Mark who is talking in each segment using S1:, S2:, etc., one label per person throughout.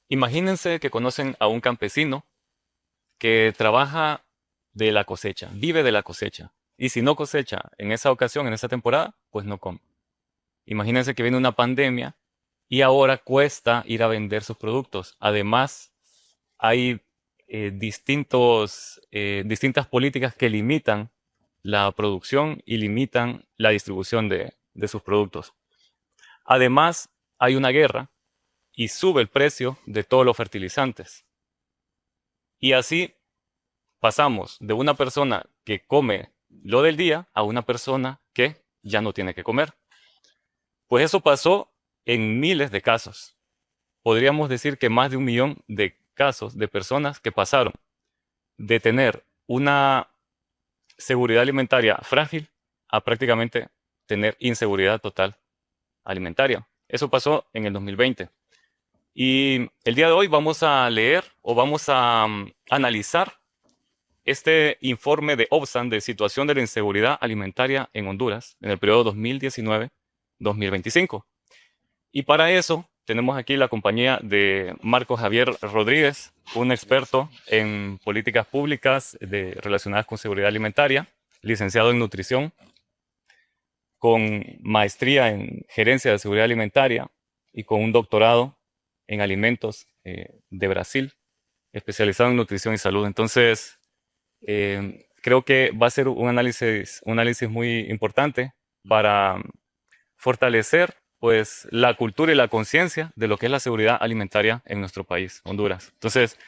S1: Imagínense que conocen a un campesino que trabaja de la cosecha, vive de la cosecha. Y si no cosecha en esa ocasión, en esa temporada, pues no come. Imagínense que viene una pandemia y ahora cuesta ir a vender sus productos. Además, hay distintas políticas que limitan la producción y limitan la distribución de sus productos. Además, hay una guerra y sube el precio de todos los fertilizantes. Y así pasamos de una persona que come lo del día a una persona que ya no tiene que comer. Pues eso pasó en miles de casos. Podríamos decir que más de 1 millón de casos de personas que pasaron de tener una seguridad alimentaria frágil a prácticamente tener inseguridad total alimentaria. Eso pasó en el 2020. Y el día de hoy vamos a leer o vamos a analizar este informe de Obsan de situación de la inseguridad alimentaria en Honduras en el periodo 2019-2025. Y para eso tenemos aquí la compañía de Marco Javier Rodríguez, un experto en políticas públicas relacionadas con seguridad alimentaria, licenciado en nutrición, con maestría en gerencia de seguridad alimentaria y con un doctorado en alimentos de Brasil, especializado en nutrición y salud. Entonces, creo que va a ser un análisis muy importante para fortalecer pues la cultura y la conciencia de lo que es la seguridad alimentaria en nuestro país, Honduras. Entonces,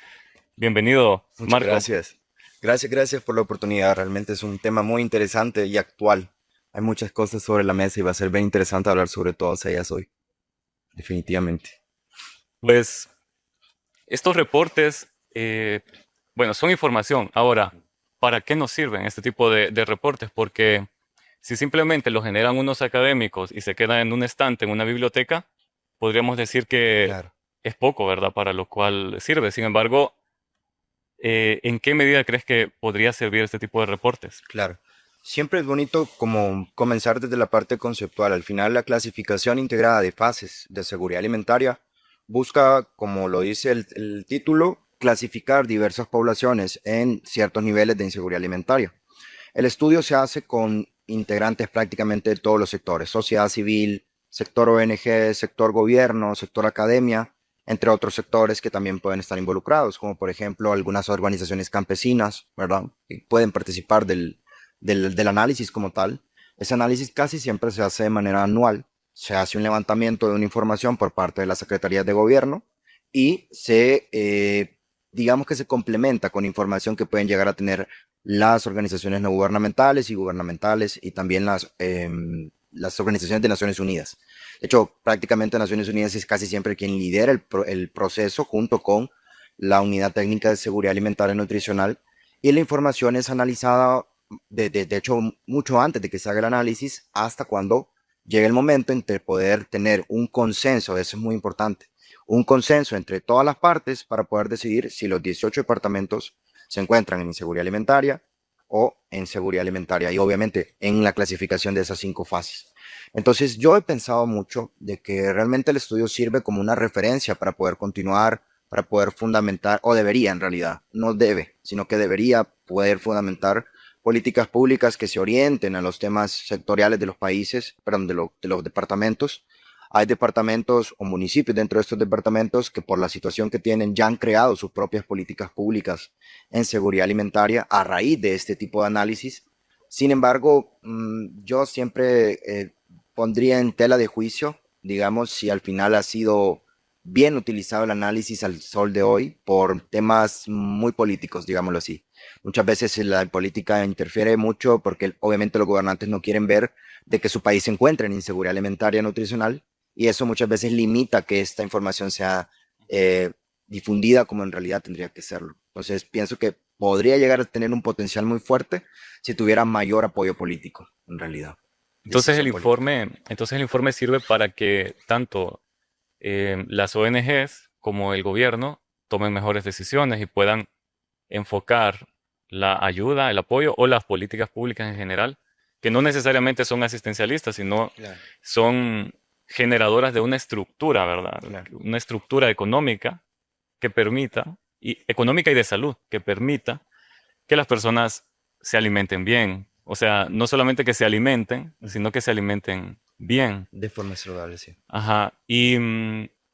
S1: bienvenido,
S2: Muchas
S1: Marco.
S2: gracias. Gracias por la oportunidad. Realmente es un tema muy interesante y actual. Hay muchas cosas sobre la mesa y va a ser bien interesante hablar sobre todas ellas hoy. Definitivamente.
S1: Pues estos reportes, bueno, son información. Ahora, ¿para qué nos sirven este tipo de reportes? Porque si simplemente lo generan unos académicos y se queda en un estante, en una biblioteca, podríamos decir que
S2: Claro,
S1: es poco, ¿verdad? Para lo cual sirve. Sin embargo, ¿en qué medida crees que podría servir este tipo de reportes?
S2: claro. Siempre es bonito como comenzar desde la parte conceptual. Al final, la clasificación integrada de fases de seguridad alimentaria busca, como lo dice el título, clasificar diversas poblaciones en ciertos niveles de inseguridad alimentaria. El estudio se hace con integrantes prácticamente de todos los sectores, sociedad civil, sector ONG, sector gobierno, sector academia, entre otros sectores que también pueden estar involucrados, como por ejemplo algunas organizaciones campesinas, ¿verdad? Que pueden participar del análisis como tal. Ese análisis casi siempre se hace de manera anual. Se hace un levantamiento de una información por parte de las secretarías de gobierno y digamos que se complementa con información que pueden llegar a tener las organizaciones no gubernamentales y gubernamentales y también las organizaciones de Naciones Unidas. De hecho, prácticamente Naciones Unidas es casi siempre quien lidera el proceso junto con la Unidad Técnica de Seguridad Alimentaria y Nutricional, y la información es analizada, de hecho, mucho antes de que se haga el análisis, hasta cuando llegue el momento entre poder tener un consenso. Eso es muy importante, un consenso entre todas las partes para poder decidir si los 18 departamentos se encuentran en inseguridad alimentaria o en seguridad alimentaria, y obviamente en la clasificación de esas 5 fases. Entonces yo he pensado mucho de que realmente el estudio sirve como una referencia para poder continuar, para poder fundamentar, o debería en realidad, no debe, sino que debería poder fundamentar políticas públicas que se orienten a los temas sectoriales de los países, perdón, de los departamentos. Hay departamentos o municipios dentro de estos departamentos que por la situación que tienen ya han creado sus propias políticas públicas en seguridad alimentaria a raíz de este tipo de análisis. Sin embargo, yo siempre pondría en tela de juicio, digamos, si al final ha sido bien utilizado el análisis al sol de hoy por temas muy políticos, digámoslo así. Muchas veces la política interfiere mucho porque obviamente los gobernantes no quieren ver de que su país se encuentre en inseguridad alimentaria nutricional, y eso muchas veces limita que esta información sea eh, difundida como en realidad tendría que serlo. Entonces pienso que podría llegar a tener un potencial muy fuerte si tuviera mayor apoyo político, en realidad, decisión política.
S1: Entonces el informe sirve para que tanto las ONGs como el gobierno tomen mejores decisiones y puedan enfocar la ayuda, el apoyo o las políticas públicas en general, que no necesariamente son asistencialistas, sino
S2: Claro,
S1: son generadoras de una estructura, ¿verdad?
S2: claro.
S1: Una estructura económica que permita, y económica y de salud, que permita que las personas se alimenten bien. O sea, no solamente que se alimenten, sino que se alimenten bien.
S2: De forma saludable, sí.
S1: Ajá. Y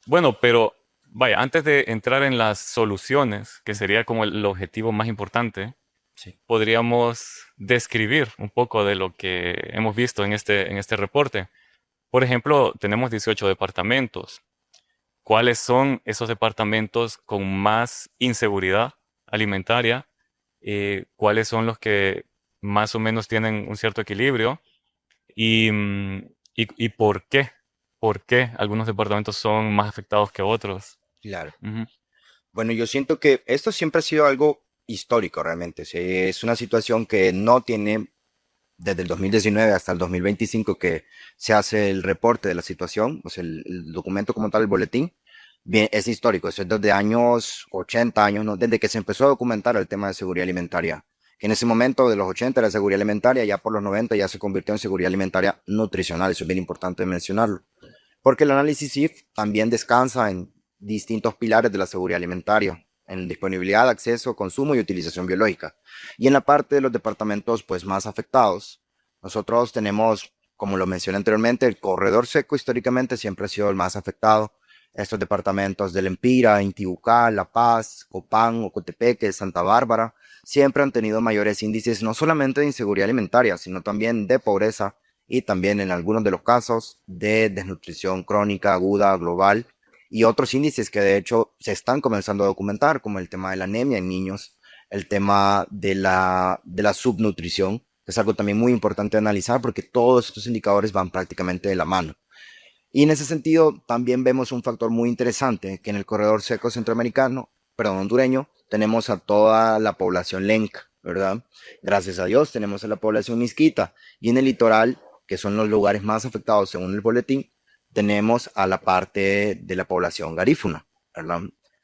S1: bueno, pero vaya, antes de entrar en las soluciones, que sería como el objetivo más importante,
S2: Sí.
S1: podríamos describir un poco de lo que hemos visto en este reporte. Por ejemplo, tenemos 18 departamentos. ¿Cuáles son esos departamentos con más inseguridad alimentaria? ¿Cuáles son los que más o menos tienen un cierto equilibrio? ¿Y, y por qué? ¿Por qué algunos departamentos son más afectados que otros?
S2: Claro.
S1: Ujú.
S2: Bueno, yo siento que esto siempre ha sido algo histórico realmente. Sí, es una situación que no tiene desde el 2019 hasta el 2025 que se hace el reporte de la situación, o sea, el documento como tal, el boletín. Bien, es histórico, eso es desde años 80 años, ¿no? Desde que se empezó a documentar el tema de seguridad alimentaria. Que en ese momento de los 80 era seguridad alimentaria, ya por los 90 ya se convirtió en seguridad alimentaria nutricional, eso es bien importante mencionarlo. Porque el análisis SIF también descansa en distintos pilares de la seguridad alimentaria, en disponibilidad, acceso, consumo y utilización biológica. Y en la parte de los departamentos pues, más afectados, nosotros tenemos, como lo mencioné anteriormente, el corredor seco históricamente siempre ha sido el más afectado. Estos departamentos del Empira, Intibucá, La Paz, Copán, Ocotepeque, Santa Bárbara, siempre han tenido mayores índices no solamente de inseguridad alimentaria, sino también de pobreza y también en algunos de los casos de desnutrición crónica, aguda, global y otros índices que de hecho se están comenzando a documentar, como el tema de la anemia en niños, el tema de la subnutrición, que es algo también muy importante de analizar porque todos estos indicadores van prácticamente de la mano. Y en ese sentido también vemos un factor muy interesante que en el corredor seco centroamericano, perdón, hondureño, tenemos a toda la población lenca, ¿verdad? Gracias a Dios tenemos a la población misquita y en el litoral, que son los lugares más afectados según el boletín, tenemos a la parte de la población garífuna, ¿verdad?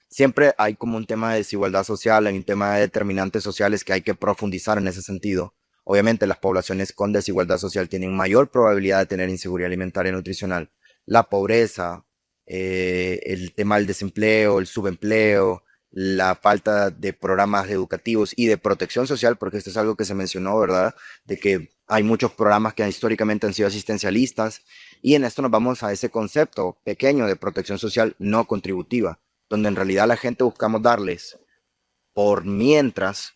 S2: Siempre hay como un tema de desigualdad social, hay un tema de determinantes sociales que hay que profundizar en ese sentido. Obviamente las poblaciones con desigualdad social tienen mayor probabilidad de tener inseguridad alimentaria y nutricional, la pobreza, el tema del desempleo, el subempleo, la falta de programas educativos y de protección social, porque esto es algo que se mencionó, ¿verdad? De que hay muchos programas que históricamente han sido asistencialistas y en esto nos vamos a ese concepto pequeño de protección social no contributiva, donde en realidad la gente buscamos darles por mientras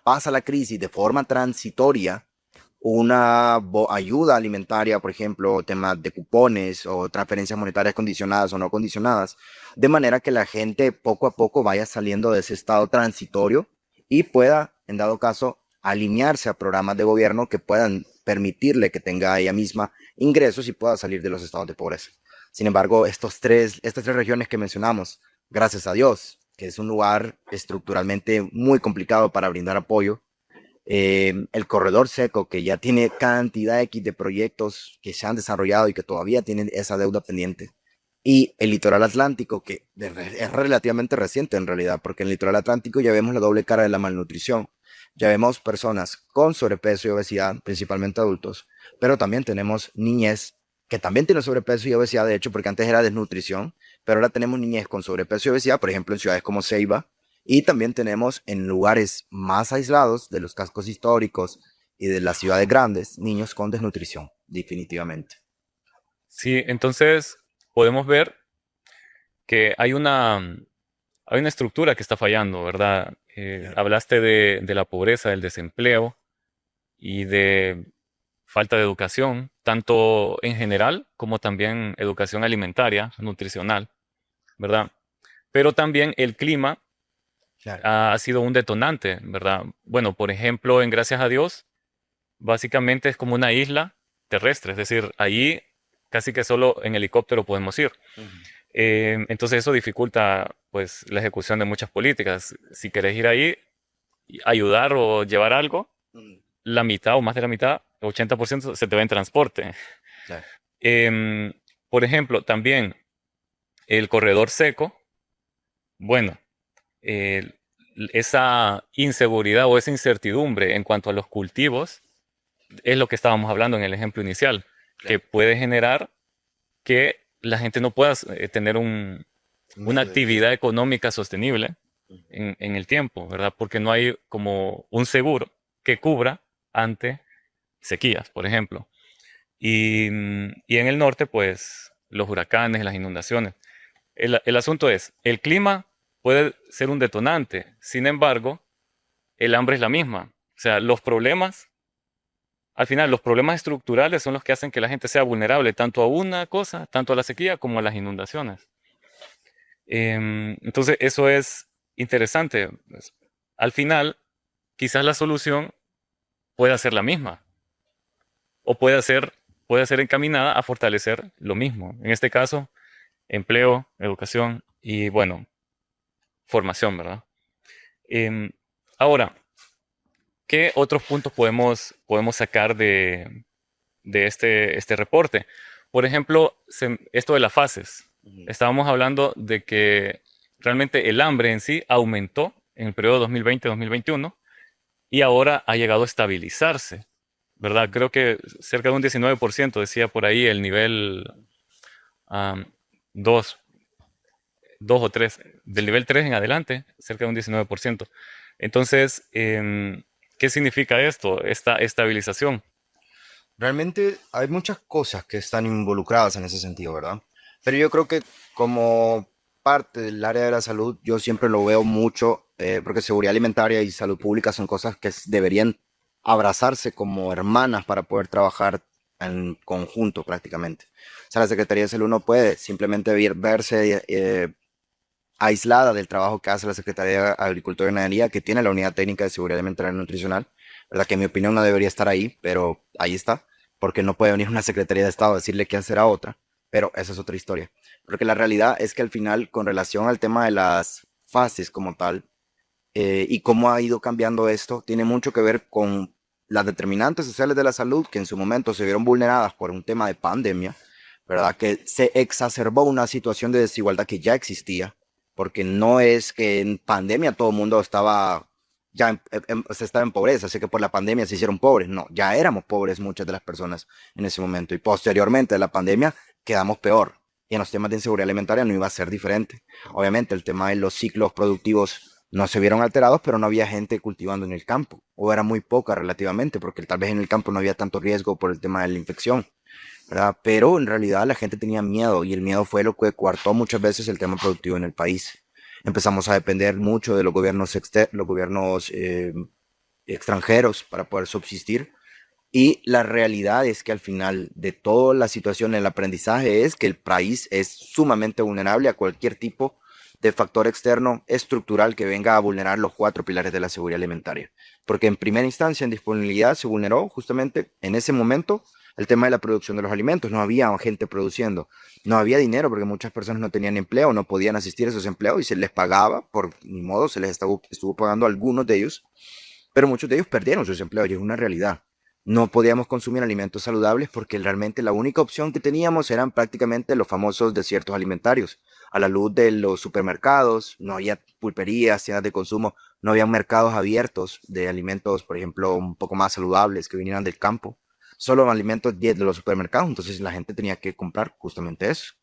S2: pasa la crisis de forma transitoria, una ayuda alimentaria, por ejemplo, temas de cupones o transferencias monetarias condicionadas o no condicionadas, de manera que la gente poco a poco vaya saliendo de ese estado transitorio y pueda, en dado caso, alinearse a programas de gobierno que puedan permitirle que tenga ella misma ingresos y pueda salir de los estados de pobreza. Sin embargo, estas tres regiones que mencionamos, gracias a Dios, que es un lugar estructuralmente muy complicado para brindar apoyo, el corredor seco, que ya tiene cantidad X de proyectos que se han desarrollado y que todavía tienen esa deuda pendiente. Y el litoral atlántico, que es relativamente reciente en realidad, porque en el litoral atlántico ya vemos la doble cara de la malnutrición. Ya vemos personas con sobrepeso y obesidad, principalmente adultos, pero también tenemos niñez que también tiene sobrepeso y obesidad, de hecho, porque antes era desnutrición, pero ahora tenemos niñez con sobrepeso y obesidad, por ejemplo, en ciudades como Ceiba, y también tenemos en lugares más aislados de los cascos históricos y de las ciudades grandes, niños con desnutrición, definitivamente.
S1: Sí, entonces podemos ver que hay una estructura que está fallando, ¿verdad?
S2: Claro.
S1: Hablaste de la pobreza, del desempleo y de falta de educación, tanto en general como también educación alimentaria, nutricional, ¿verdad? Pero también el clima
S2: Claro.
S1: ha sido un detonante, ¿verdad? Bueno, por ejemplo, en Gracias a Dios, básicamente es como una isla terrestre, es decir, allí casi que solo en helicóptero podemos ir.
S2: Ujú.
S1: Entonces eso dificulta pues la ejecución de muchas políticas. Si querés ir ahí, ayudar o llevar algo,
S2: Ujú.
S1: la mitad o más de la mitad, 80% se te va en transporte.
S2: Claro.
S1: Em, por ejemplo, también el corredor seco, bueno, eh, esa inseguridad o esa incertidumbre en cuanto a los cultivos es lo que estábamos hablando en el ejemplo inicial, que
S2: Claro.
S1: puede generar que la gente no pueda tener
S2: Un
S1: una
S2: medio de vida.
S1: actividad económica sostenible en el tiempo, ¿verdad? Porque no hay como un seguro que cubra ante sequías, por ejemplo. Y en el norte, pues los huracanes, las inundaciones. El asunto es, el clima puede ser un detonante, sin embargo, el hambre es la misma. O sea, los problemas, al final, los problemas estructurales son los que hacen que la gente sea vulnerable tanto a una cosa, tanto a la sequía como a las inundaciones. Entonces, eso es interesante. Pues, al final, quizás la solución pueda ser la misma o puede ser encaminada a fortalecer lo mismo. En este caso, empleo, educación y, bueno, formación, ¿verdad? Em, ahora, ¿qué otros puntos podemos sacar de este reporte? Por ejemplo, esto de las fases.
S2: Ujú.
S1: Estábamos hablando de que realmente el hambre en sí aumentó en el periodo 2020-2021 y ahora ha llegado a estabilizarse, ¿verdad? Creo que cerca de un 19% decía por ahí el nivel 2 o 3 del nivel 3 en adelante, cerca de un 19%. Entonces, ¿qué significa esto, esta estabilización?
S2: Realmente hay muchas cosas que están involucradas en ese sentido, ¿verdad? Pero yo creo que como parte del área de la salud, yo siempre lo veo mucho, porque seguridad alimentaria y salud pública son cosas que deberían abrazarse como hermanas para poder trabajar en conjunto prácticamente. O sea, la Secretaría de Salud no puede simplemente verse aislada del trabajo que hace la Secretaría de Agricultura y Ganadería, que tiene la Unidad Técnica de Seguridad Alimentaria y Nutricional, ¿verdad? Que en mi opinión no debería estar ahí, pero ahí está, porque no puede venir una Secretaría de Estado a decirle qué hacer a otra, pero esa es otra historia. Porque la realidad es que al final, con relación al tema de las fases como tal, y cómo ha ido cambiando esto, tiene mucho que ver con las determinantes sociales de la salud que en su momento se vieron vulneradas por un tema de pandemia, ¿verdad? Que se exacerbó una situación de desigualdad que ya existía, porque no es que en pandemia todo el mundo estaba ya se estaba en pobreza, así que por la pandemia se hicieron pobres, no, ya éramos pobres muchas de las personas en ese momento y posteriormente de la pandemia quedamos peor. Y en los temas de inseguridad alimentaria no iba a ser diferente. Obviamente el tema de los ciclos productivos no se vieron alterados, pero no había gente cultivando en el campo, o era muy poca relativamente, porque tal vez en el campo no había tanto riesgo por el tema de la infección, ¿verdad? Pero en realidad la gente tenía miedo y el miedo fue lo que coartó muchas veces el tema productivo en el país. Empezamos a depender mucho de los gobiernos, los gobiernos extranjeros para poder subsistir. Y la realidad es que al final de toda la situación, el aprendizaje es que el país es sumamente vulnerable a cualquier tipo de factor externo estructural que venga a vulnerar los cuatro pilares de la seguridad alimentaria. Porque en primera instancia en disponibilidad se vulneró justamente en ese momento el tema de la producción de los alimentos. No había gente produciendo, no había dinero porque muchas personas no tenían empleo, no podían asistir a esos empleos y se les pagaba, por ni modo, se les estuvo pagando a algunos de ellos, pero muchos de ellos perdieron sus empleos y es una realidad. No podíamos consumir alimentos saludables porque realmente la única opción que teníamos eran prácticamente los famosos desiertos alimentarios. A la luz de los supermercados, no había pulperías, tiendas de consumo, no había mercados abiertos de alimentos, por ejemplo, un poco más saludables que vinieran del campo. Solo alimentos de los supermercados, entonces la gente tenía que comprar justamente eso.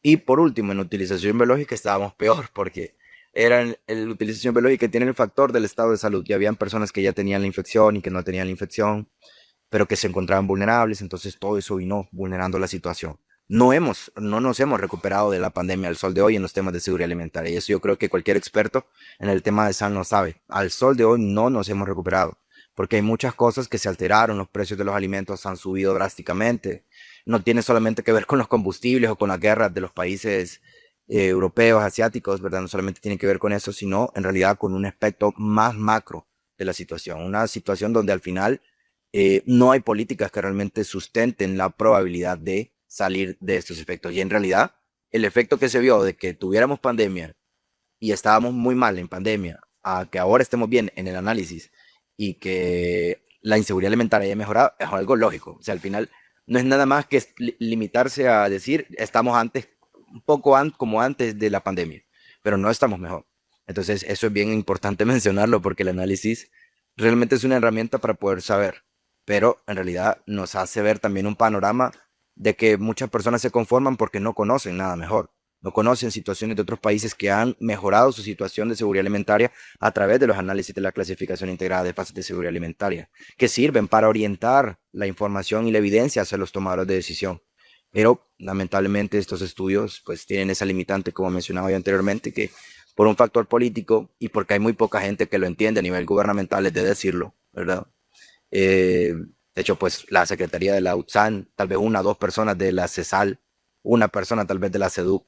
S2: Y por último, en utilización biológica estábamos peor porque la utilización biológica tiene el factor del estado de salud. Ya habían personas que ya tenían la infección y que no tenían la infección, pero que se encontraban vulnerables, entonces todo eso vino vulnerando la situación. No nos hemos recuperado de la pandemia al sol de hoy en los temas de seguridad alimentaria. Y eso yo creo que cualquier experto en el tema de salud lo sabe. Al sol de hoy no nos hemos recuperado, porque hay muchas cosas que se alteraron, los precios de los alimentos han subido drásticamente. No tiene solamente que ver con los combustibles o con las guerras de los países europeos, asiáticos, ¿verdad? No solamente tiene que ver con eso, sino en realidad con un aspecto más macro de la situación. Una situación donde al final no hay políticas que realmente sustenten la probabilidad de salir de estos efectos. Y en realidad, el efecto que se vio de que tuviéramos pandemia y estábamos muy mal en pandemia, a que ahora estemos bien en el análisis y que la inseguridad alimentaria haya mejorado, es algo lógico. O sea, al final no es nada más que limitarse a decir estamos antes, un poco como antes de la pandemia, pero no estamos mejor. Entonces, eso es bien importante mencionarlo porque el análisis realmente es una herramienta para poder saber, pero en realidad nos hace ver también un panorama de que muchas personas se conforman porque no conocen nada mejor. no conocen situaciones de otros países que han mejorado su situación de seguridad alimentaria a través de los análisis de la clasificación integrada de fases de seguridad alimentaria, que sirven para orientar la información y la evidencia hacia los tomadores de decisión. Pero lamentablemente estos estudios pues tienen esa limitante, como mencionaba yo anteriormente, que por un factor político y porque hay muy poca gente que lo entiende a nivel gubernamental, es de decirlo, ¿verdad? De hecho, pues la Secretaría de la UTSAN, tal vez una o dos personas de la CESAL, una persona tal vez de la CEDUC,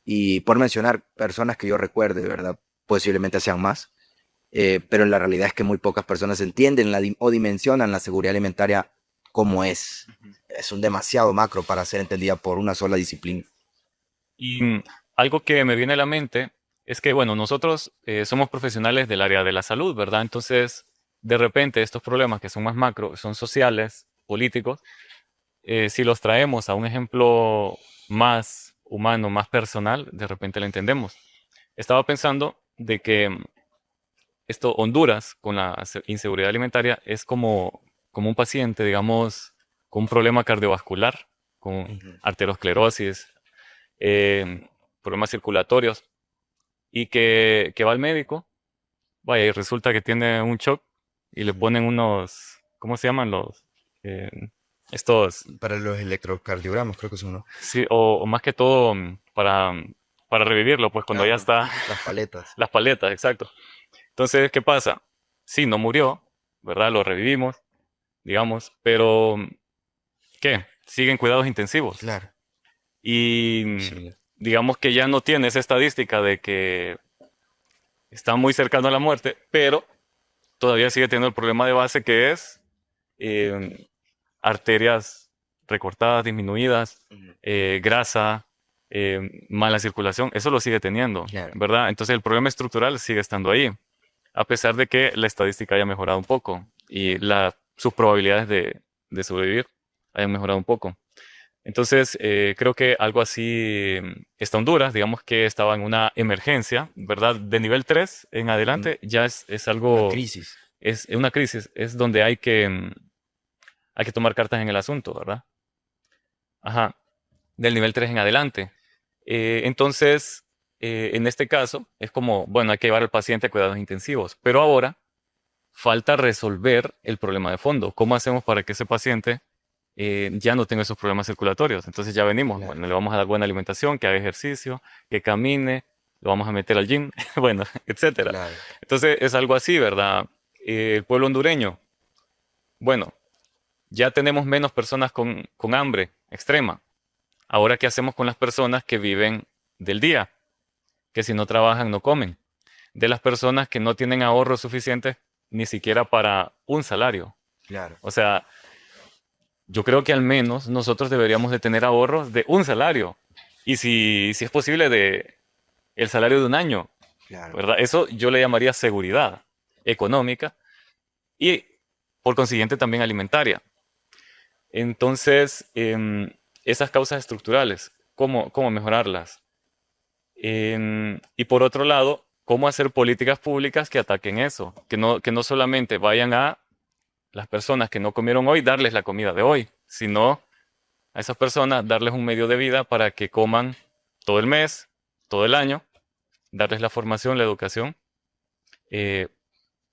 S2: y por mencionar personas que yo recuerde, ¿verdad? Posiblemente sean más, pero la realidad es que muy pocas personas entienden o dimensionan la seguridad alimentaria como es. Es un demasiado macro para ser entendida por una sola disciplina.
S1: Y algo que me viene a la mente es que, bueno, nosotros somos profesionales del área de la salud, ¿verdad? Entonces, de repente, estos problemas que son más macro, son sociales, políticos, si los traemos a un ejemplo más humano, más personal, de repente lo entendemos. Estaba pensando de que esto, Honduras, con la inseguridad alimentaria, es como un paciente, digamos, con un problema cardiovascular, con
S2: Ujú.
S1: arteriosclerosis, problemas circulatorios, y que va al médico, vaya, y resulta que tiene un shock y le ponen unos, ¿cómo se llaman los? eh, estos,
S2: Para los electrocardiogramas, creo que son, ¿no?
S1: sí, o más que todo para revivirlo, pues cuando ya
S2: Ajá,
S1: está,
S2: las paletas.
S1: las paletas, exacto. Entonces, ¿qué pasa? Sí, no murió, ¿verdad? Lo revivimos, digamos, pero ¿qué? Siguen cuidados intensivos.
S2: Claro.
S1: Y
S2: Sí.
S1: digamos que ya no tiene esa estadística de que está muy cercano a la muerte, pero todavía sigue teniendo el problema de base que es eh, arterias recortadas, disminuidas,
S2: Ujú.
S1: grasa, mala circulación, eso lo sigue teniendo,
S2: Claro.
S1: ¿verdad? Entonces el problema estructural sigue estando ahí, a pesar de que la estadística haya mejorado un poco y sus probabilidades de sobrevivir hayan mejorado un poco. Entonces, creo que algo así está Honduras, digamos que estaba en una emergencia, ¿verdad? De nivel 3 en
S2: Un-
S1: adelante ya es
S2: una
S1: algo,
S2: crisis.
S1: es una crisis, es donde hay que tomar cartas en el asunto, ¿verdad? Ajá, del nivel 3 en adelante. Entonces, en este caso, es como, bueno, hay que llevar al paciente a cuidados intensivos, pero ahora falta resolver el problema de fondo. ¿Cómo hacemos para que ese paciente ya no tenga esos problemas circulatorios? Entonces ya venimos,
S2: Claro.
S1: bueno, le vamos a dar buena alimentación, que haga ejercicio, que camine, lo vamos a meter al gym, bueno, etcétera.
S2: Claro.
S1: Entonces es algo así, ¿verdad? El pueblo hondureño, bueno, ya tenemos menos personas con hambre extrema. Ahora, ¿qué hacemos con las personas que viven del día? Que si no trabajan, no comen. De las personas que no tienen ahorros suficientes ni siquiera para un salario.
S2: Claro.
S1: O sea, yo creo que al menos nosotros deberíamos de tener ahorros de un salario. Y si es posible, de el salario de un año,
S2: Claro.
S1: ¿verdad? Eso yo le llamaría seguridad económica y por consiguiente también alimentaria. Entonces, esas causas estructurales, ¿cómo mejorarlas? Y por otro lado, ¿cómo hacer políticas públicas que ataquen eso? Que no solamente vayan a las personas que no comieron hoy, darles la comida de hoy, sino a esas personas darles un medio de vida para que coman todo el mes, todo el año, darles la formación, la educación, eh,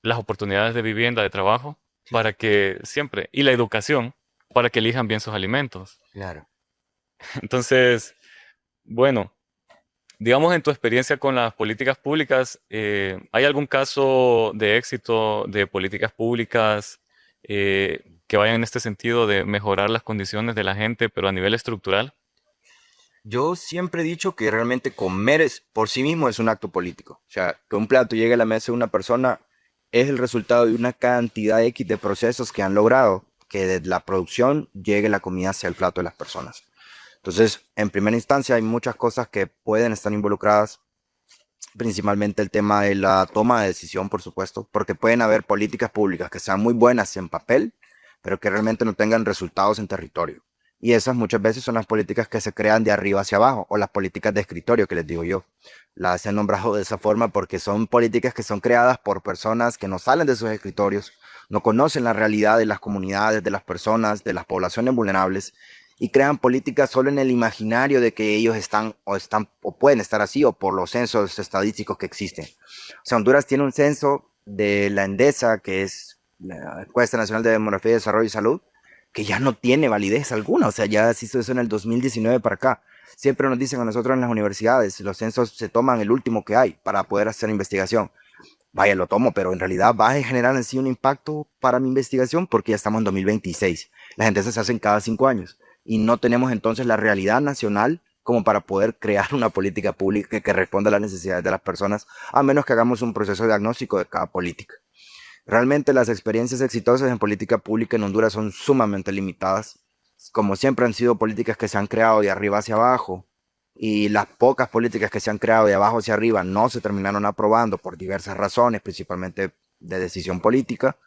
S1: las oportunidades de vivienda, de trabajo, para
S2: Claro.
S1: que siempre, y la educación, para que elijan bien sus alimentos.
S2: Claro.
S1: Entonces, bueno, digamos en tu experiencia con las políticas públicas, ¿hay algún caso de éxito de políticas públicas que vayan en este sentido de mejorar las condiciones de la gente, pero a nivel estructural?
S2: Yo siempre he dicho que realmente comer por sí mismo es un acto político. O sea, que un plato llegue a la mesa de una persona es el resultado de una cantidad X de procesos que han logrado que desde la producción llegue la comida hacia el plato de las personas. Entonces, en primera instancia, hay muchas cosas que pueden estar involucradas, principalmente el tema de la toma de decisión, por supuesto, porque pueden haber políticas públicas que sean muy buenas en papel, pero que realmente no tengan resultados en territorio. Y esas muchas veces son las políticas que se crean de arriba hacia abajo, o las políticas de escritorio que les digo yo. Las he nombrado de esa forma porque son políticas que son creadas por personas que no salen de sus escritorios, no conocen la realidad de las comunidades, de las personas, de las poblaciones vulnerables, y crean políticas solo en el imaginario de que ellos están o pueden estar así o por los censos estadísticos que existen. O sea, Honduras tiene un censo de la ENDESA, que es la Encuesta Nacional de Demografía, Desarrollo y Salud, que ya no tiene validez alguna. O sea, ya se hizo eso en el 2019 para acá. Siempre nos dicen a nosotros en las universidades, los censos se toman el último que hay para poder hacer investigación. Vaya, lo tomo, pero en realidad va a generar en sí un impacto para mi investigación porque ya estamos en 2026. Las encuestas se hacen cada 5 años y no tenemos entonces la realidad nacional como para poder crear una política pública que responda a las necesidades de las personas, a menos que hagamos un proceso diagnóstico de cada política. Realmente las experiencias exitosas en política pública en Honduras son sumamente limitadas, como siempre han sido políticas que se han creado de arriba hacia abajo, y las pocas políticas que se han creado de abajo hacia arriba no se terminaron aprobando por diversas razones, principalmente de decisión política.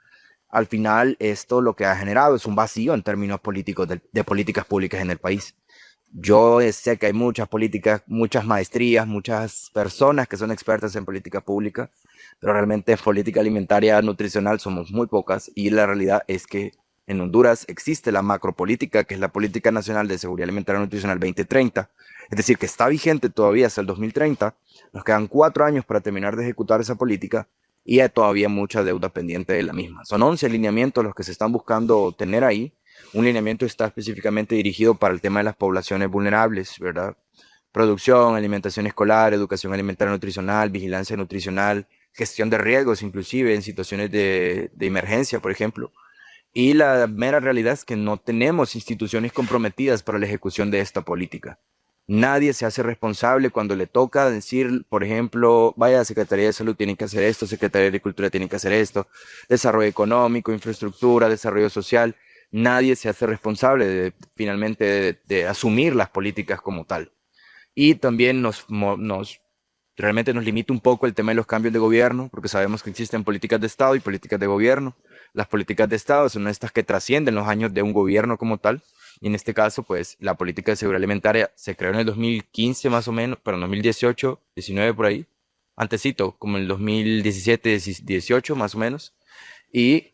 S2: Al final esto lo que ha generado es un vacío en términos políticos de políticas públicas en el país. Yo sé que hay muchas políticas, muchas maestrías, muchas personas que son expertas en política pública, pero realmente en política alimentaria nutricional somos muy pocas y la realidad es que en Honduras existe la macropolítica, que es la Política Nacional de Seguridad Alimentaria y Nutricional 2030, es decir, que está vigente todavía hasta el 2030, nos quedan 4 años para terminar de ejecutar esa política y hay todavía mucha deuda pendiente de la misma. Son 11 lineamientos los que se están buscando tener ahí. Un lineamiento está específicamente dirigido para el tema de las poblaciones vulnerables, ¿verdad? Producción, alimentación escolar, educación alimentaria nutricional, vigilancia nutricional, gestión de riesgos, inclusive en situaciones de emergencia, por ejemplo. Y la mera realidad es que no tenemos instituciones comprometidas para la ejecución de esta política. Nadie se hace responsable cuando le toca decir, por ejemplo, vaya, Secretaría de Salud tiene que hacer esto, Secretaría de Agricultura tiene que hacer esto, desarrollo económico, infraestructura, desarrollo social. Nadie se hace responsable finalmente de asumir las políticas como tal. Y también realmente nos limita un poco el tema de los cambios de gobierno, porque sabemos que existen políticas de Estado y políticas de gobierno. Las políticas de Estado son estas que trascienden los años de un gobierno como tal. Y en este caso, pues la política de seguridad alimentaria se creó en el 2015 más o menos, pero en 2018, 19 por ahí, antesito, como en el 2017, 18 más o menos. Y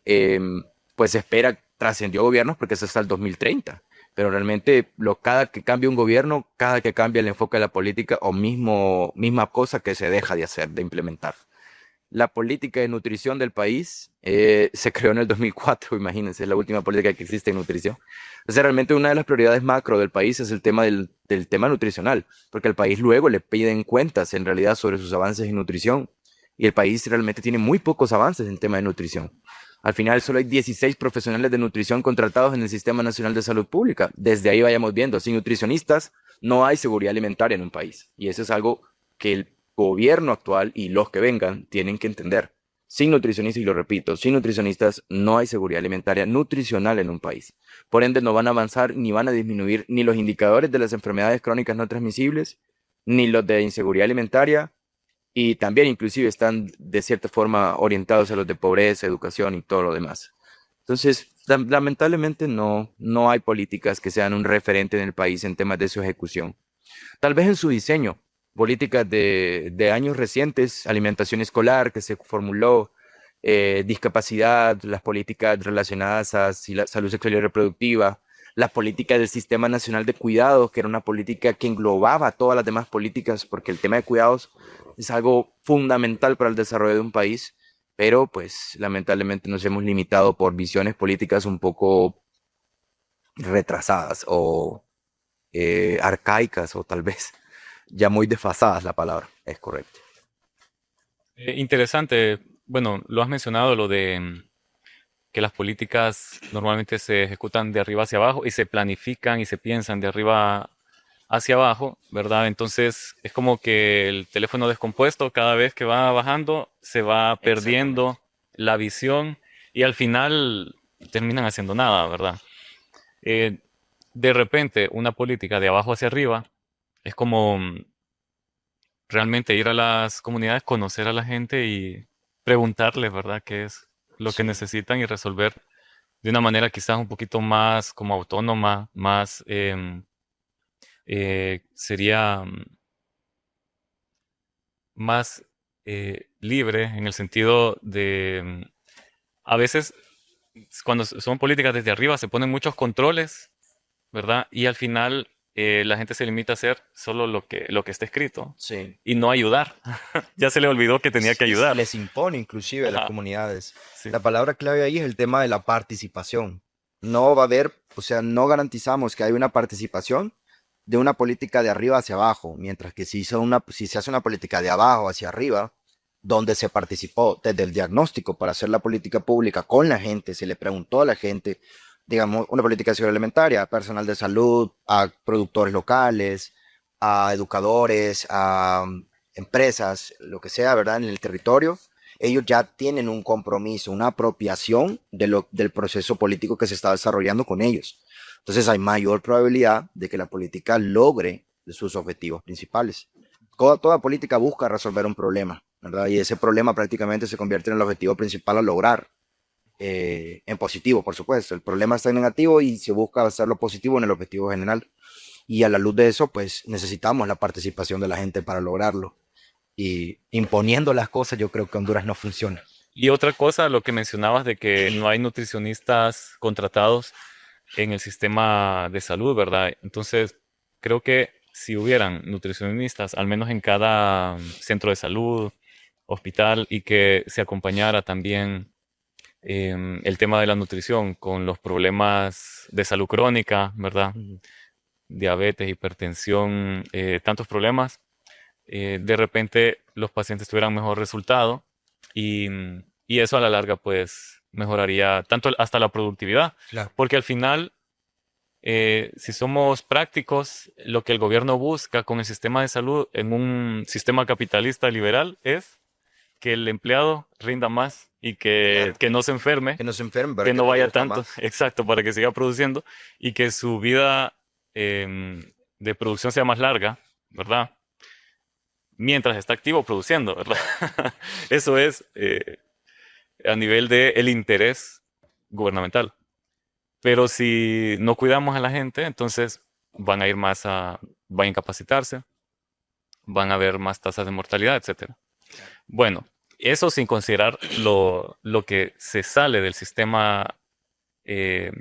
S2: pues se espera, trascendió gobiernos porque es hasta el 2030. Pero realmente cada que cambia un gobierno, cada que cambia el enfoque de la política o misma cosa que se deja de hacer, de implementar. La política de nutrición del país se creó en el 2004, imagínense, es la última política que existe en nutrición. O sea, realmente una de las prioridades macro del país es el tema del tema nutricional, porque al país luego le piden cuentas en realidad sobre sus avances en nutrición y el país realmente tiene muy pocos avances en tema de nutrición. Al final solo hay 16 profesionales de nutrición contratados en el Sistema Nacional de Salud Pública. Desde ahí vayamos viendo, sin nutricionistas no hay seguridad alimentaria en un país. Y eso es algo que el gobierno actual y los que vengan tienen que entender. Sin nutricionistas, y lo repito, sin nutricionistas no hay seguridad alimentaria nutricional en un país. Por ende, no van a avanzar ni van a disminuir ni los indicadores de las enfermedades crónicas no transmisibles, ni los de inseguridad alimentaria, y también inclusive están de cierta forma orientados a los de pobreza, educación y todo lo demás. Entonces, lamentablemente no hay políticas que sean un referente en el país en temas de su ejecución. Tal vez en su diseño, políticas de años recientes, alimentación escolar que se formuló, discapacidad, las políticas relacionadas a la salud sexual y reproductiva, las políticas del Sistema Nacional de Cuidados, que era una política que englobaba todas las demás políticas, porque el tema de cuidados es algo fundamental para el desarrollo de un país, pero pues lamentablemente nos hemos limitado por visiones políticas un poco retrasadas o arcaicas o tal vez ya muy desfasadas, la palabra es correcta.
S1: Interesante. Bueno, lo has mencionado, lo de que las políticas normalmente se ejecutan de arriba hacia abajo y se planifican y se piensan de arriba hacia abajo, ¿verdad? Entonces es como que el teléfono descompuesto cada vez que va bajando se va
S2: Exactamente.
S1: perdiendo la visión y al final terminan haciendo nada, ¿verdad? Eh, de repente una política de abajo hacia arriba es como realmente ir a las comunidades, conocer a la gente y preguntarles, ¿verdad?, qué es lo que
S2: Sí.
S1: necesitan y resolver de una manera quizás un poquito más como autónoma, más sería más libre en el sentido de a veces cuando son políticas desde arriba se ponen muchos controles ¿verdad? Y al final la gente se limita a hacer solo lo que está escrito
S2: Sí.
S1: y no ayudar. Ya se le olvidó que tenía que
S2: Y se
S1: ayudar.
S2: les impone inclusive a las
S1: Ajá,
S2: comunidades.
S1: sí.
S2: La palabra clave ahí es el tema de la participación. No va a haber, o sea, no garantizamos que hay una participación de una política de arriba hacia abajo, mientras que si se hace una política de abajo hacia arriba, donde se participó desde el diagnóstico para hacer la política pública con la gente, se le preguntó a la gente, digamos, una política de seguridad alimentaria, a personal de salud, a productores locales, a educadores, a empresas, lo que sea, ¿verdad? En el territorio, ellos ya tienen un compromiso, una apropiación del proceso político que se está desarrollando con ellos. Entonces hay mayor probabilidad de que la política logre sus objetivos principales. Toda política busca resolver un problema, ¿verdad? Y ese problema prácticamente se convierte en el objetivo principal a lograr, en positivo, por supuesto. El problema está en negativo y se busca hacerlo positivo en el objetivo general. Y a la luz de eso, pues necesitamos la participación de la gente para lograrlo. Y imponiendo las cosas, yo creo que Honduras no funciona.
S1: Y otra cosa, lo que mencionabas de que no hay nutricionistas contratados en el sistema de salud, ¿verdad? Entonces, creo que si hubieran nutricionistas, al menos en cada centro de salud, hospital, y que se acompañara también el tema de la nutrición con los problemas de salud crónica, ¿verdad? Diabetes, hipertensión, tantos problemas, de repente los pacientes tuvieran mejor resultado y, y eso a la larga pues mejoraría tanto hasta la productividad,
S2: Claro.
S1: porque al final, si somos prácticos, lo que el gobierno busca con el sistema de salud en un sistema capitalista liberal es que el empleado rinda más y
S2: Claro.
S1: que no se enferme,
S2: Que no se enfermen para
S1: que
S2: que
S1: no vaya
S2: produzca
S1: tanto,
S2: más.
S1: exacto, para que siga produciendo y que su vida de producción sea más larga, ¿verdad? Mientras está activo produciendo, ¿verdad? Eso es a nivel de el interés gubernamental. Pero si no cuidamos a la gente, entonces van a ir más van a incapacitarse, van a haber más tasas de mortalidad, etcétera. Bueno, eso sin considerar lo que se sale del sistema eh,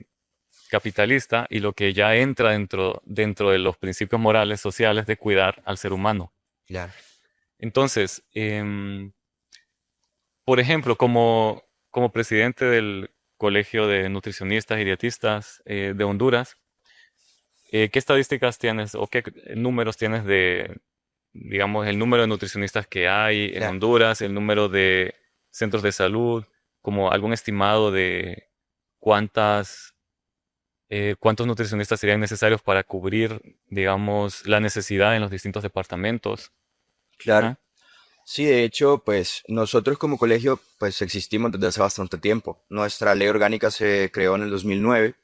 S1: capitalista y lo que ya entra dentro de los principios morales, sociales de cuidar al ser humano.
S2: Claro.
S1: Entonces, por ejemplo, como presidente del Colegio de Nutricionistas y Dietistas de Honduras, ¿qué estadísticas tienes o qué números tienes de, digamos, el número de nutricionistas que hay en
S2: Claro.
S1: Honduras, el número de centros de salud, como algún estimado de cuántas, cuántos nutricionistas serían necesarios para cubrir, digamos, la necesidad en los distintos departamentos?
S2: Claro.
S1: ¿Ah?
S2: Sí, de hecho, pues nosotros como colegio, pues existimos desde hace bastante tiempo. Nuestra ley orgánica se creó en el 2009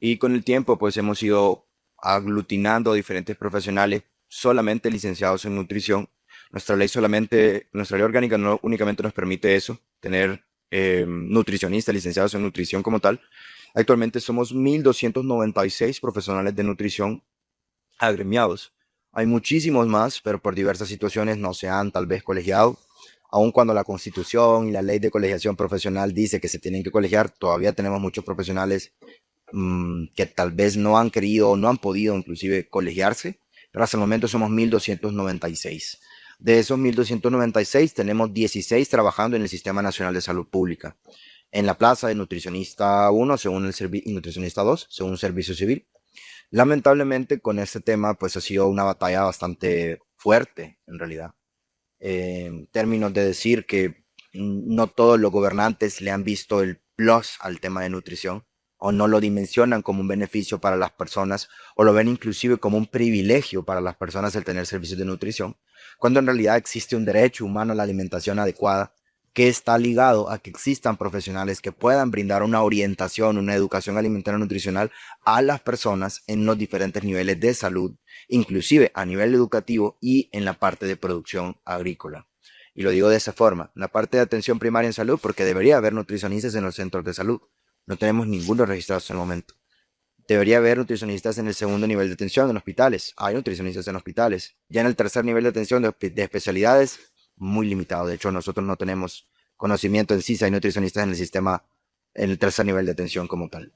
S2: y con el tiempo, pues hemos ido aglutinando diferentes profesionales solamente licenciados en nutrición. Nuestra ley orgánica no únicamente nos permite eso, tener nutricionistas licenciados en nutrición como tal. Actualmente somos 1.296 profesionales de nutrición agremiados. Hay muchísimos más, pero por diversas situaciones no se han tal vez colegiado. Aun cuando la Constitución y la ley de colegiación profesional dice que se tienen que colegiar, todavía tenemos muchos profesionales que tal vez no han querido o no han podido inclusive colegiarse, pero hasta el momento somos 1.296. De esos 1.296 tenemos 16 trabajando en el Sistema Nacional de Salud Pública, en la plaza de nutricionista 1 según el y nutricionista 2 según el servicio civil. Lamentablemente con este tema pues ha sido una batalla bastante fuerte en realidad, en términos de decir que no todos los gobernantes le han visto el plus al tema de nutrición o no lo dimensionan como un beneficio para las personas o lo ven inclusive como un privilegio para las personas el tener servicios de nutrición, cuando en realidad existe un derecho humano a la alimentación adecuada que está ligado a que existan profesionales que puedan brindar una orientación, una educación alimentaria nutricional a las personas en los diferentes niveles de salud, inclusive a nivel educativo y en la parte de producción agrícola. Y lo digo de esa forma, en la parte de atención primaria en salud, porque debería haber nutricionistas en los centros de salud. No tenemos ninguno registrado hasta el momento. Debería haber nutricionistas en el segundo nivel de atención en hospitales. Hay nutricionistas en hospitales. Ya en el tercer nivel de atención de especialidades, muy limitado. De hecho, nosotros no tenemos conocimiento en sí si hay nutricionistas en el sistema, en el tercer nivel de atención como tal.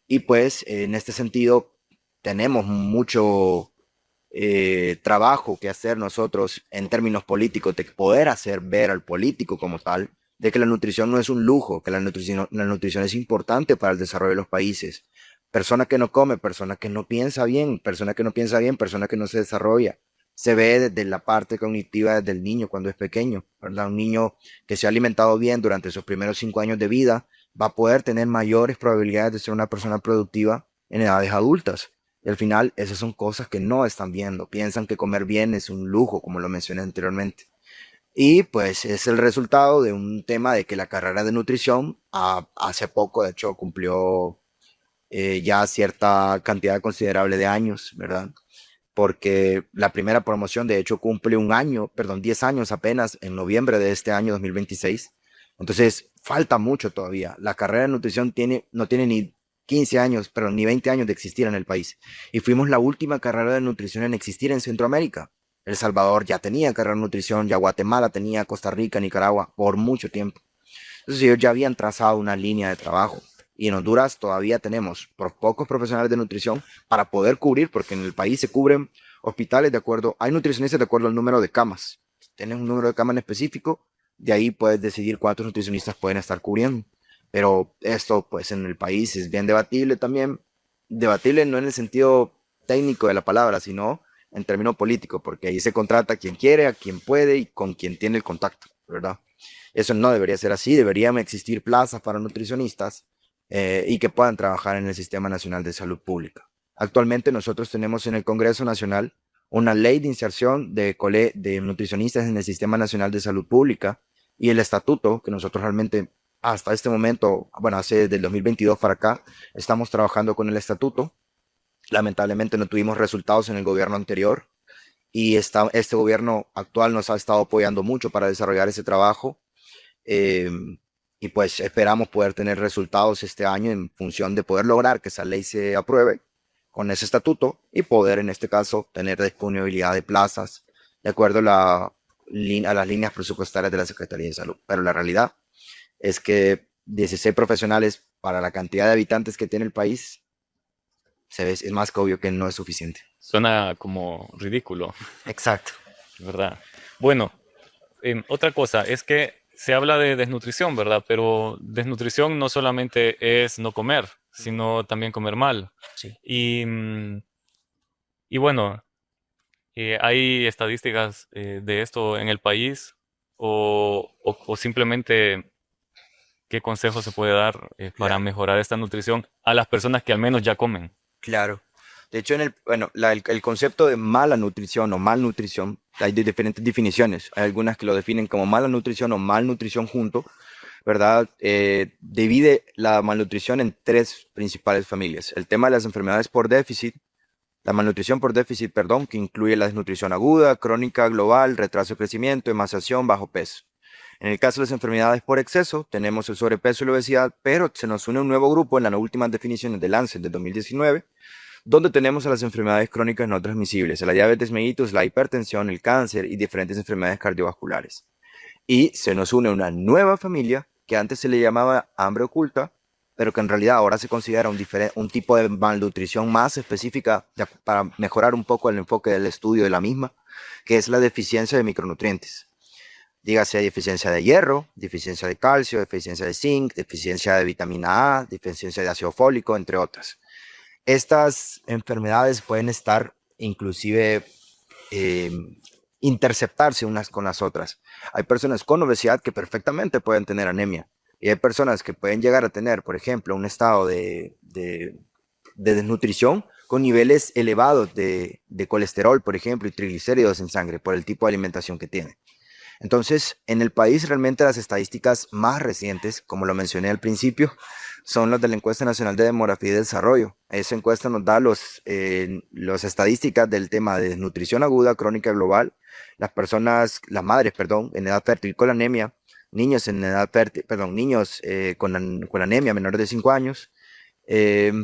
S2: Y pues, en este sentido, tenemos mucho trabajo que hacer nosotros en términos políticos, de poder hacer ver al político como tal, de que la nutrición no es un lujo, que la nutrición es importante para el desarrollo de los países. Persona que no come, persona que no piensa bien, persona que no piensa bien, persona que no se desarrolla. Se ve desde la parte cognitiva desde el niño cuando es pequeño, ¿verdad? Un niño que se ha alimentado bien durante sus primeros 5 años de vida va a poder tener mayores probabilidades de ser una persona productiva en edades adultas. Y al final, esas son cosas que no están viendo. Piensan que comer bien es un lujo, como lo mencioné anteriormente. Y pues es el resultado de un tema de que la carrera de nutrición hace poco, de hecho, cumplió ya cierta cantidad considerable de años, ¿verdad? Porque la primera promoción, de hecho, cumple un año, perdón, 10 años apenas en noviembre de este año 2026. Entonces, falta mucho todavía. La carrera de nutrición no tiene ni 15 años, pero ni 20 años de existir en el país. Y fuimos la última carrera de nutrición en existir en Centroamérica. El Salvador ya tenía carrera de nutrición, ya Guatemala tenía, Costa Rica, Nicaragua, por mucho tiempo. Entonces ellos ya habían trazado una línea de trabajo. Y en Honduras todavía tenemos pocos profesionales de nutrición para poder cubrir, porque en el país se cubren hospitales de acuerdo, hay nutricionistas de acuerdo al número de camas. Tienes un número de camas en específico, de ahí puedes decidir cuántos nutricionistas pueden estar cubriendo. Pero esto, pues en el país es bien debatible también. Debatible no en el sentido técnico de la palabra, sino en términos políticos, porque ahí se contrata a quien quiere, a quien puede y con quien tiene el contacto, ¿verdad? Eso no debería ser así, deberían existir plazas para nutricionistas y que puedan trabajar en el Sistema Nacional de Salud Pública. Actualmente nosotros tenemos en el Congreso Nacional una ley de inserción de nutricionistas en el Sistema Nacional de Salud Pública y el estatuto que nosotros realmente hasta este momento, bueno, hace del 2022 para acá, estamos trabajando con el estatuto. Lamentablemente no tuvimos resultados en el gobierno anterior y este gobierno actual nos ha estado apoyando mucho para desarrollar ese trabajo. Eh, y pues esperamos poder tener resultados este año en función de poder lograr que esa ley se apruebe con ese estatuto y poder en este caso tener disponibilidad de plazas de acuerdo a las líneas presupuestarias de la Secretaría de Salud. Pero la realidad es que 16 profesionales para la cantidad de habitantes que tiene el país es más que obvio que no es suficiente.
S1: Suena como ridículo,
S2: Exacto.
S1: ¿verdad? Bueno, otra cosa es que se habla de desnutrición, ¿verdad? Pero desnutrición no solamente es no comer, sino también comer mal.
S2: Sí.
S1: Y bueno, ¿hay estadísticas de esto en el país? O simplemente qué consejo se puede dar para
S2: Claro.
S1: mejorar esta nutrición a las personas que al menos ya comen?
S2: Claro. De hecho, bueno, el concepto de mala nutrición o malnutrición, hay de diferentes definiciones. Hay algunas que lo definen como mala nutrición o malnutrición junto, ¿verdad? Divide la malnutrición en tres principales familias. El tema de las enfermedades por déficit, la malnutrición por déficit, perdón, que incluye la desnutrición aguda, crónica, global, retraso de crecimiento, emaciación, bajo peso. En el caso de las enfermedades por exceso, tenemos el sobrepeso y la obesidad, pero se nos une un nuevo grupo en las últimas definiciones de Lancet de 2019, donde tenemos a las enfermedades crónicas no transmisibles, la diabetes mellitus, la hipertensión, el cáncer y diferentes enfermedades cardiovasculares. Y se nos une una nueva familia que antes se le llamaba hambre oculta, pero que en realidad ahora se considera un tipo de malnutrición más específica para mejorar un poco el enfoque del estudio de la misma, que es la deficiencia de micronutrientes. Dígase deficiencia de hierro, deficiencia de calcio, deficiencia de zinc, deficiencia de vitamina A, deficiencia de ácido fólico, entre otras. Estas enfermedades pueden estar inclusive eh, interceptarse unas con las otras. Hay personas con obesidad que perfectamente pueden tener anemia y hay personas que pueden llegar a tener, por ejemplo, un estado de desnutrición con niveles elevados de colesterol, por ejemplo, y triglicéridos en sangre por el tipo de alimentación que tienen. Entonces, en el país realmente las estadísticas más recientes, como lo mencioné al principio, son las de la Encuesta Nacional de Demografía y Desarrollo. Esa encuesta nos da las estadísticas del tema de desnutrición aguda, crónica global, las madres, perdón, en edad fértil con anemia, niños en edad fértil, perdón, niños con anemia menores de 5 años,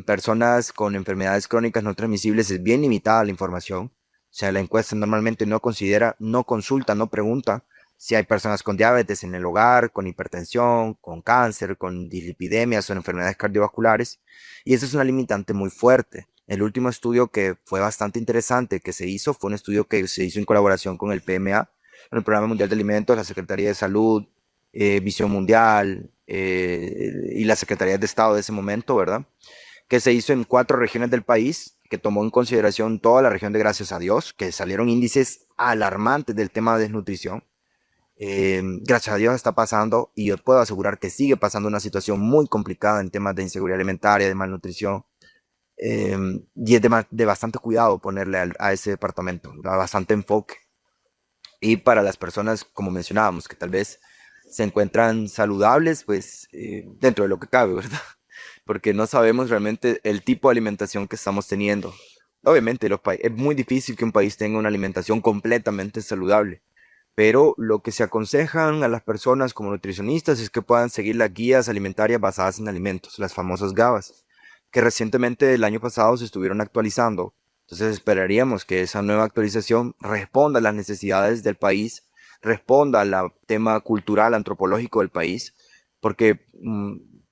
S2: personas con enfermedades crónicas no transmisibles. Es bien limitada la información. O sea, la encuesta normalmente no considera, no consulta, no pregunta si hay personas con diabetes en el hogar, con hipertensión, con cáncer, con dislipidemias o enfermedades cardiovasculares. Y eso es una limitante muy fuerte. El último estudio que fue bastante interesante que se hizo fue un estudio que se hizo en colaboración con el PMA, con el Programa Mundial de Alimentos, la Secretaría de Salud, Visión Mundial y la Secretaría de Estado de ese momento, ¿verdad? Que se hizo en 4 regiones del país, que tomó en consideración toda la región de Gracias a Dios, que salieron índices alarmantes del tema de desnutrición. Gracias a Dios está pasando y yo puedo asegurar que sigue pasando una situación muy complicada en temas de inseguridad alimentaria, de malnutrición. Y es de bastante cuidado ponerle a ese departamento, bastante enfoque. Y para las personas, como mencionábamos, que tal vez se encuentran saludables, pues dentro de lo que cabe, ¿verdad? Porque no sabemos realmente el tipo de alimentación que estamos teniendo. Obviamente, es muy difícil que un país tenga una alimentación completamente saludable, pero lo que se aconsejan a las personas como nutricionistas es que puedan seguir las guías alimentarias basadas en alimentos, las famosas GABAs, que recientemente el año pasado se estuvieron actualizando. Entonces esperaríamos que esa nueva actualización responda a las necesidades del país, responda al tema cultural, antropológico del país, porque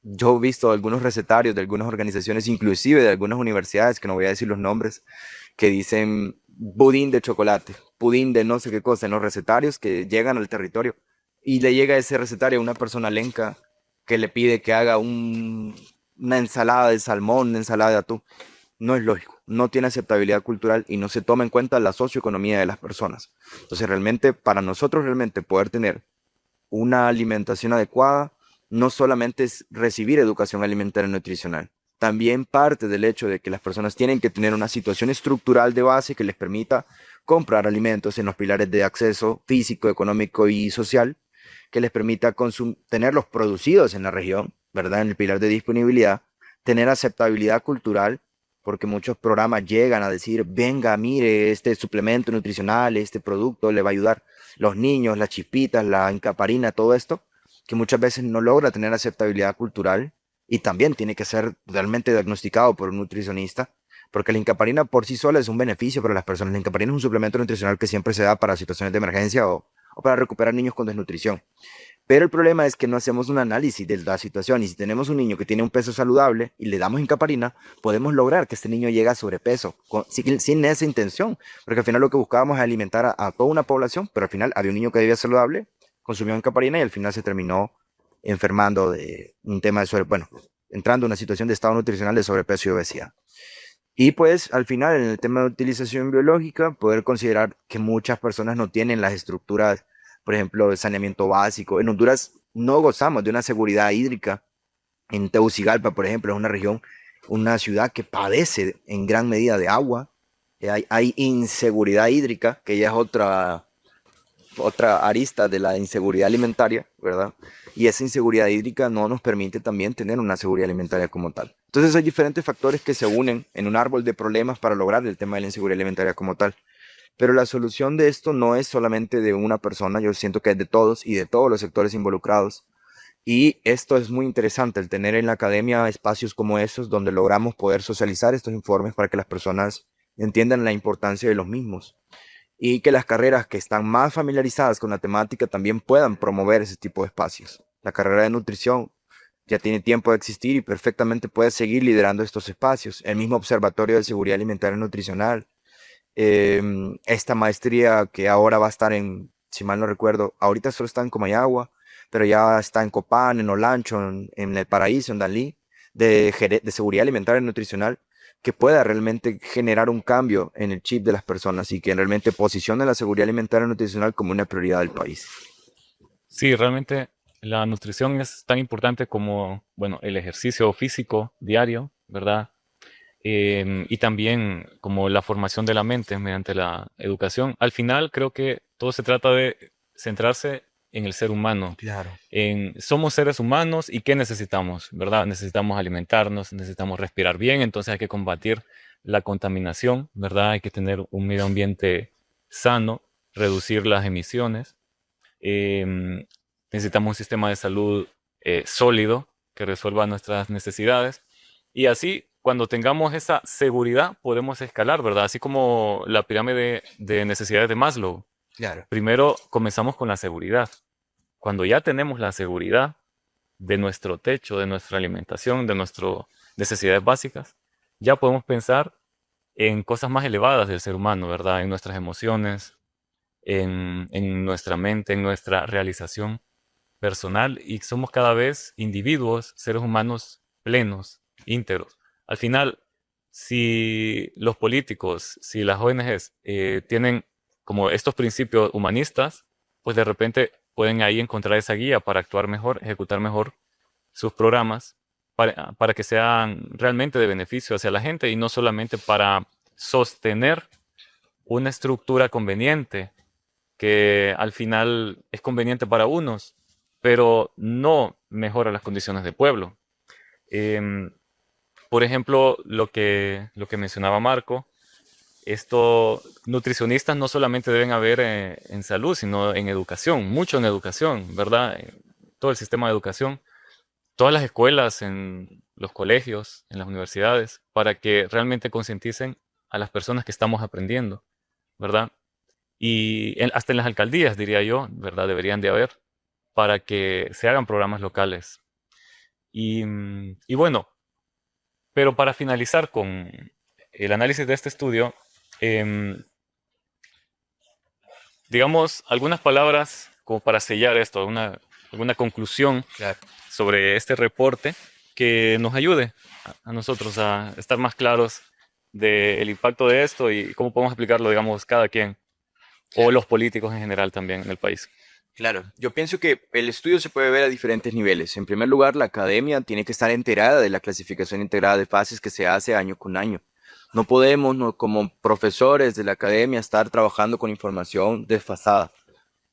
S2: yo he visto algunos recetarios de algunas organizaciones, inclusive de algunas universidades, que no voy a decir los nombres, que dicen budín de chocolate, pudín de no sé qué cosa, en los recetarios que llegan al territorio. Y le llega ese recetario a una persona lenca que le pide que haga una ensalada de salmón, una ensalada de atún. No es lógico, no tiene aceptabilidad cultural y no se toma en cuenta la socioeconomía de las personas. Entonces realmente para nosotros realmente poder tener una alimentación adecuada no solamente es recibir educación alimentaria y nutricional, también parte del hecho de que las personas tienen que tener una situación estructural de base que les permita comprar alimentos en los pilares de acceso físico, económico y social, que les permita tenerlos producidos en la región, ¿verdad? En el pilar de disponibilidad, tener aceptabilidad cultural, porque muchos programas llegan a decir, venga, mire, este suplemento nutricional, este producto le va a ayudar. Los niños, las chispitas, la encaparina, todo esto, que muchas veces no logra tener aceptabilidad cultural y también tiene que ser realmente diagnosticado por un nutricionista, porque la incaparina por sí sola es un beneficio para las personas. La incaparina es un suplemento nutricional que siempre se da para situaciones de emergencia o para recuperar niños con desnutrición. Pero el problema es que no hacemos un análisis de la situación y si tenemos un niño que tiene un peso saludable y le damos incaparina, podemos lograr que este niño llegue a sobrepeso sin esa intención, porque al final lo que buscábamos es alimentar a toda una población, pero al final había un niño que vivía saludable, consumió incaparina y al final se terminó enfermando de un tema de entrando en una situación de estado nutricional de sobrepeso y obesidad. Y pues al final en el tema de utilización biológica, poder considerar que muchas personas no tienen las estructuras, por ejemplo, de saneamiento básico. En Honduras no gozamos de una seguridad hídrica. En Tegucigalpa, por ejemplo, es una región, una ciudad que padece en gran medida de agua. Hay inseguridad hídrica, que ya es otra arista de la inseguridad alimentaria, ¿verdad? Y esa inseguridad hídrica no nos permite también tener una seguridad alimentaria como tal. Entonces hay diferentes factores que se unen en un árbol de problemas para lograr el tema de la inseguridad alimentaria como tal. Pero la solución de esto no es solamente de una persona, yo siento que es de todos y de todos los sectores involucrados. Y esto es muy interesante, el tener en la academia espacios como estos donde logramos poder socializar estos informes para que las personas entiendan la importancia de los mismos y que las carreras que están más familiarizadas con la temática también puedan promover ese tipo de espacios. La carrera de nutrición ya tiene tiempo de existir y perfectamente puede seguir liderando estos espacios. El mismo Observatorio de Seguridad Alimentaria y Nutricional, esta maestría que ahora va a estar si mal no recuerdo, ahorita solo está en Comayagua, pero ya está en Copán, en Olancho, en El Paraíso, en Dalí, de seguridad alimentaria y nutricional, que pueda realmente generar un cambio en el chip de las personas y que realmente posicione la seguridad alimentaria y nutricional como una prioridad del país.
S1: Sí, realmente la nutrición es tan importante como, bueno, el ejercicio físico diario, ¿verdad? Y también como la formación de la mente mediante la educación. Al final creo que todo se trata de centrarse en el ser humano,
S2: Claro.
S1: somos seres humanos y ¿qué necesitamos? ¿Verdad? Necesitamos alimentarnos, necesitamos respirar bien, entonces hay que combatir la contaminación, ¿verdad? Hay que tener un medio ambiente sano, reducir las emisiones. Em, Necesitamos un sistema de salud sólido que resuelva nuestras necesidades. Y así, cuando tengamos esa seguridad, podemos escalar, ¿verdad? Así como la pirámide de necesidades de Maslow.
S2: Claro.
S1: Primero comenzamos con la seguridad. Cuando ya tenemos la seguridad de nuestro techo, de nuestra alimentación, de nuestras necesidades básicas, ya podemos pensar en cosas más elevadas del ser humano, ¿verdad? En nuestras emociones, en nuestra mente, en nuestra realización personal y somos cada vez individuos, seres humanos plenos, íntegros. Al final, si los políticos, si las ONGs tienen como estos principios humanistas, pues de repente pueden ahí encontrar esa guía para actuar mejor, ejecutar mejor sus programas para que sean realmente de beneficio hacia la gente y no solamente para sostener una estructura conveniente que al final es conveniente para unos, pero no mejora las condiciones del pueblo. Em, por ejemplo, lo que mencionaba Marco, esto, nutricionistas no solamente deben haber en salud, sino en educación, mucho en educación, ¿verdad? En todo el sistema de educación, todas las escuelas, en los colegios, en las universidades, para que realmente concienticen a las personas que estamos aprendiendo, ¿verdad? Y hasta en las alcaldías, diría yo, ¿verdad? Deberían de haber para que se hagan programas locales. Y bueno, pero para finalizar con el análisis de este estudio, em, digamos algunas palabras como para sellar esto, alguna conclusión
S2: Claro.
S1: sobre este reporte que nos ayude a nosotros a estar más claros del impacto de esto y cómo podemos aplicarlo, digamos, cada quien o
S2: Claro.
S1: los políticos en general también en el país.
S2: Claro, yo pienso que el estudio se puede ver a diferentes niveles. En primer lugar, la academia tiene que estar enterada de la clasificación integrada de fases que se hace año con año. No podemos, como profesores de la academia, estar trabajando con información desfasada.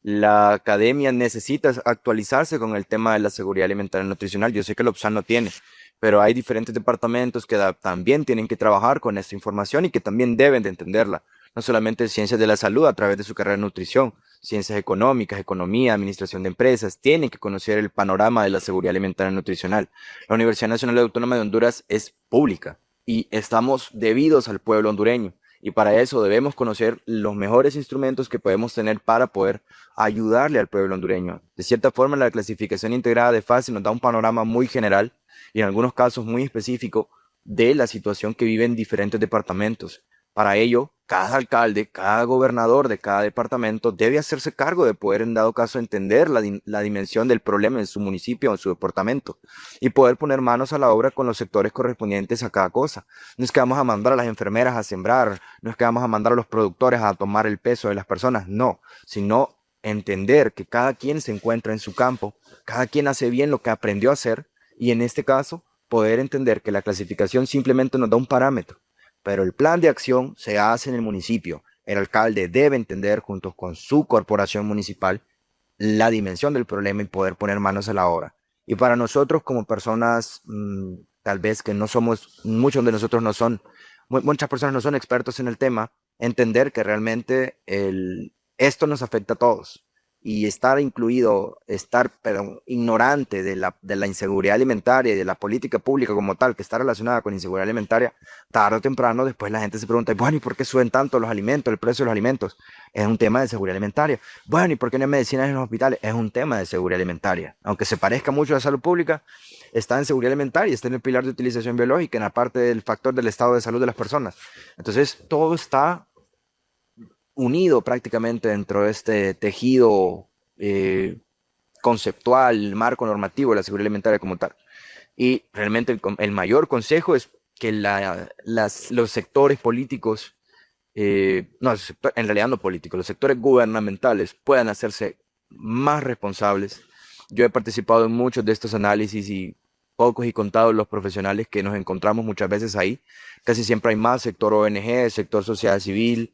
S2: La academia necesita actualizarse con el tema de la seguridad alimentaria y nutricional. Yo sé que el OPSAN no tiene, pero hay diferentes departamentos que también tienen que trabajar con esta información y que también deben de entenderla. No solamente ciencias de la salud a través de su carrera de nutrición, ciencias económicas, economía, administración de empresas, tienen que conocer el panorama de la seguridad alimentaria y nutricional. La Universidad Nacional Autónoma de Honduras es pública y estamos debidos al pueblo hondureño. Y para eso debemos conocer los mejores instrumentos que podemos tener para poder ayudarle al pueblo hondureño. De cierta forma, la clasificación integrada de fase nos da un panorama muy general y en algunos casos muy específico de la situación que viven diferentes departamentos. Para ello, cada alcalde, cada gobernador de cada departamento debe hacerse cargo de poder, en dado caso, entender la dimensión del problema en su municipio o en su departamento y poder poner manos a la obra con los sectores correspondientes a cada cosa. No es que vamos a mandar a las enfermeras a sembrar, no es que vamos a mandar a los productores a tomar el peso de las personas, no, sino entender que cada quien se encuentra en su campo, cada quien hace bien lo que aprendió a hacer y en este caso poder entender que la clasificación simplemente nos da un parámetro, pero el plan de acción se hace en el municipio. El alcalde debe entender junto con su corporación municipal la dimensión del problema y poder poner manos a la obra. Y para nosotros como personas, tal vez que no somos, muchos de nosotros no son, muchas personas no son expertos en el tema, entender que realmente esto nos afecta a todos. Y estar incluido, estar pero, ignorante de la inseguridad alimentaria y de la política pública como tal, que está relacionada con inseguridad alimentaria, tarde o temprano después la gente se pregunta, bueno, ¿y por qué suben tanto los alimentos, el precio de los alimentos? Es un tema de seguridad alimentaria. Bueno, ¿y por qué no hay medicinas en los hospitales? Es un tema de seguridad alimentaria. Aunque se parezca mucho a salud pública, está en seguridad alimentaria, está en el pilar de utilización biológica, en la parte del factor del estado de salud de las personas. Entonces, todo está unido prácticamente dentro de este tejido conceptual, marco normativo de la seguridad alimentaria como tal. Y realmente el mayor consejo es que los sectores políticos, no, en realidad no políticos, los sectores gubernamentales puedan hacerse más responsables. Yo he participado en muchos de estos análisis y pocos y contados los profesionales que nos encontramos muchas veces ahí. Casi siempre hay más sector ONG, sector sociedad civil,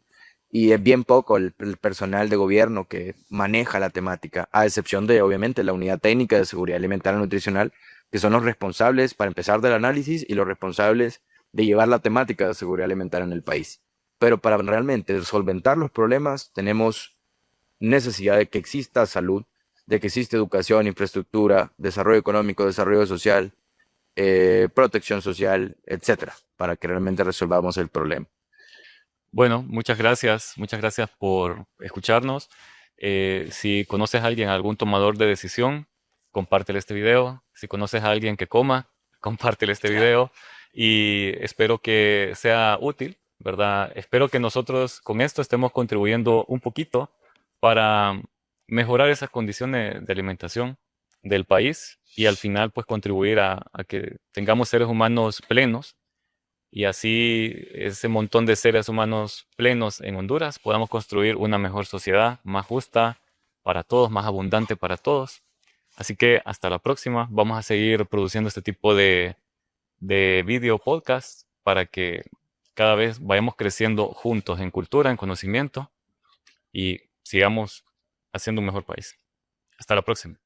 S2: y es bien poco el personal de gobierno que maneja la temática, a excepción de, obviamente, la Unidad Técnica de Seguridad Alimentaria y Nutricional, que son los responsables, para empezar, del análisis y los responsables de llevar la temática de seguridad alimentaria en el país. Pero para realmente solventar los problemas, tenemos necesidad de que exista salud, de que exista educación, infraestructura, desarrollo económico, desarrollo social, protección social, etcétera, para que realmente resolvamos el problema.
S1: Bueno, muchas gracias por escucharnos. Si conoces a alguien, algún tomador de decisión, compártele este video. Si conoces a alguien que coma, compártele este
S2: Claro.
S1: video. Y espero que sea útil, ¿verdad? Espero que nosotros con esto estemos contribuyendo un poquito para mejorar esas condiciones de alimentación del país y al final pues contribuir a que tengamos seres humanos plenos y así ese montón de seres humanos plenos en Honduras podamos construir una mejor sociedad, más justa para todos, más abundante para todos. Así que hasta la próxima. Vamos a seguir produciendo este tipo de video podcast para que cada vez vayamos creciendo juntos en cultura, en conocimiento y sigamos haciendo un mejor país. Hasta la próxima.